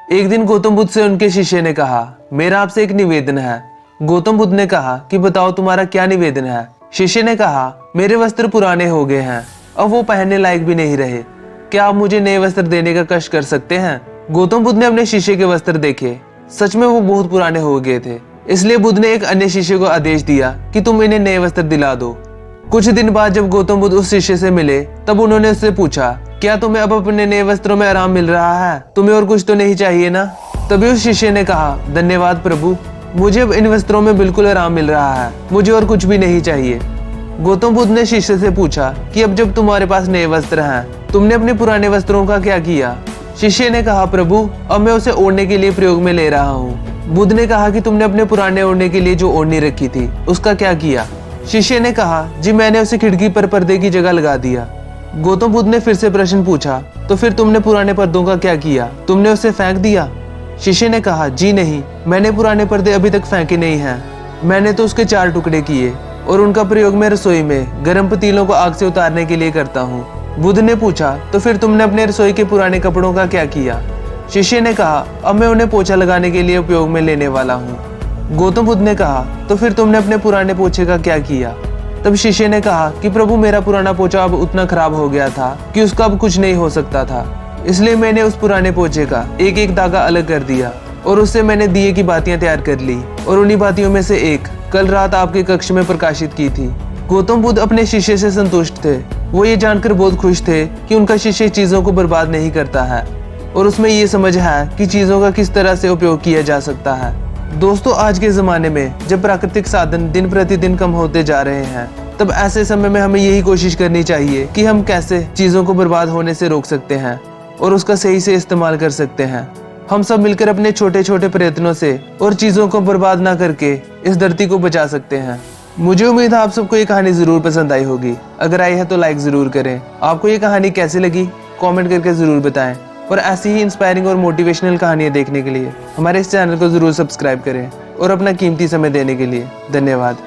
एक दिन गौतम बुद्ध से उनके शिष्य ने कहा, मेरा आपसे एक निवेदन है। गौतम बुद्ध ने कहा कि बताओ तुम्हारा क्या निवेदन है। शिष्य ने कहा, मेरे वस्त्र पुराने हो गए हैं, अब वो पहनने लायक भी नहीं रहे, क्या आप मुझे नए वस्त्र देने का कष्ट कर सकते हैं। गौतम बुद्ध ने अपने शिष्य के वस्त्र देखे, सच में वो बहुत पुराने हो गए थे। इसलिए बुद्ध ने एक अन्य शिष्य को आदेश दिया कि तुम इन्हें नए वस्त्र दिला दो। कुछ दिन बाद जब गौतम बुद्ध उस शिष्य से मिले तब उन्होंने उससे पूछा, क्या तुम्हें अब अपने नए वस्त्रों में आराम मिल रहा है, तुम्हें और कुछ तो नहीं चाहिए ना। तभी उस शिष्य ने कहा, धन्यवाद प्रभु, मुझे अब इन वस्त्रों में बिल्कुल आराम मिल रहा है, मुझे और कुछ भी नहीं चाहिए। गौतम बुद्ध ने शिष्य से पूछा कि अब जब तुम्हारे पास नए वस्त्र हैं, तुमने अपने पुराने वस्त्रों का क्या किया। शिष्य ने कहा, प्रभु अब मैं उसे ओढ़ने के लिए प्रयोग में ले रहा हूँ। बुद्ध ने कहा कि तुमने अपने पुराने ओढ़ने के लिए जो ओढ़नी रखी थी उसका क्या किया। शिष्य ने कहा, जी मैंने उसे खिड़की पर पर्दे की जगह लगा दिया। गौतम बुद्ध ने फिर से प्रश्न पूछा, तो फिर तुमने पुराने पर्दों का क्या किया, तुमने उसे फेंक दिया। शिष्य ने कहा, जी नहीं, मैंने पुराने पर्दे अभी तक फेंके नहीं हैं, मैंने तो उसके 4 टुकड़े किए और उनका प्रयोग मैं रसोई में गर्म पतीलों को आग से उतारने के लिए करता हूँ। बुद्ध ने पूछा, तो फिर तुमने अपने रसोई के पुराने कपड़ों का क्या किया। शिष्य ने कहा, अब मैं उन्हें पोछा लगाने के लिए उपयोग में लेने वाला हूँ। गौतम बुद्ध ने कहा, तो फिर तुमने अपने पुराने पोछे का क्या किया। तब शिष्य ने कहा कि प्रभु मेरा पुराना पोछा अब उतना खराब हो गया था कि उसका अब कुछ नहीं हो सकता था, इसलिए मैंने उस पुराने पोछे का एक एक धागा अलग कर दिया और उससे मैंने दिए की बातियां तैयार कर ली और उन्हीं बातियों में से एक कल रात आपके कक्ष में प्रकाशित की थी। गौतम बुद्ध अपने शिष्य से संतुष्ट थे। वो ये जानकर बहुत खुश थे कि उनका शिष्य चीजों को बर्बाद नहीं करता है और उसमें ये समझ है कि चीजों का किस तरह से उपयोग किया जा सकता है। दोस्तों, आज के ज़माने में जब प्राकृतिक साधन दिन प्रतिदिन कम होते जा रहे हैं, तब ऐसे समय में हमें यही कोशिश करनी चाहिए कि हम कैसे चीज़ों को बर्बाद होने से रोक सकते हैं और उसका सही से इस्तेमाल कर सकते हैं। हम सब मिलकर अपने छोटे छोटे प्रयत्नों से और चीज़ों को बर्बाद ना करके इस धरती को बचा सकते हैं। मुझे उम्मीद है आप सबको ये कहानी ज़रूर पसंद आई होगी। अगर आई है तो लाइक ज़रूर करें। आपको ये कहानी कैसी लगी कमेंट करके ज़रूर बताएं और ऐसी ही इंस्पायरिंग और मोटिवेशनल कहानियाँ देखने के लिए हमारे इस चैनल को ज़रूर सब्सक्राइब करें और अपना कीमती समय देने के लिए धन्यवाद।